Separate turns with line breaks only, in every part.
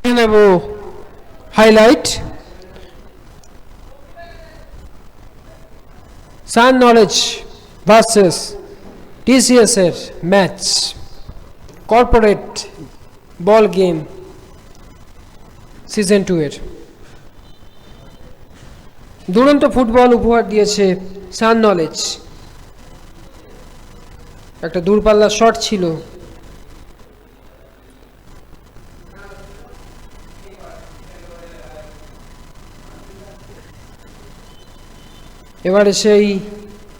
নেব হাইলাইট সান knowledge versus TCS এর match corporate ball game season 2 এর দুরন্ত ফুটবল উপহার দিয়েছে সান নলেজ। একটা দূরপাল্লা শট ছিল, এবারে সেই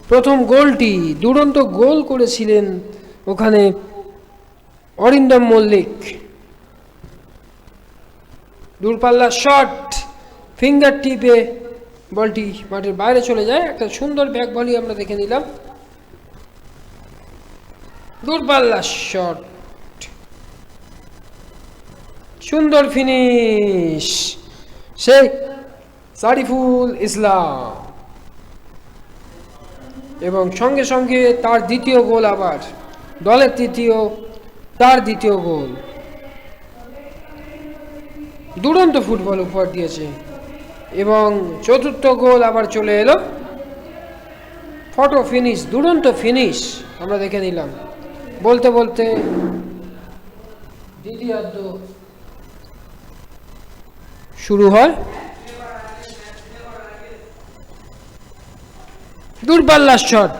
প্রথম গোলটি দুরন্ত গোল করেছিলেন ওখানে অরিন্দম মল্লিক। দূরপাল্লা শট, ফিঙ্গার টিপে বলটি মাঠের বাইরে চলে যায়। একটা সুন্দর ব্যাক ভলি আমরা দেখে নিলাম। দূরপাল্লা শট, সুন্দর ফিনিশ সেই সারিফুল ইসলাম, এবং সঙ্গে সঙ্গে তার দ্বিতীয় গোল, আবার দলের তৃতীয়, তার দ্বিতীয় গোল। দুরন্ত ফুটবল উপহার দিয়েছে এবং চতুর্থ গোল আবার চলে এলো। ফটো ফিনিশ, দুরন্ত ফিনিশ আমরা দেখে নিলাম। বলতে বলতে দ্বিতীয়ার্ধ শুরু হয়। দূরপাল্লার শট,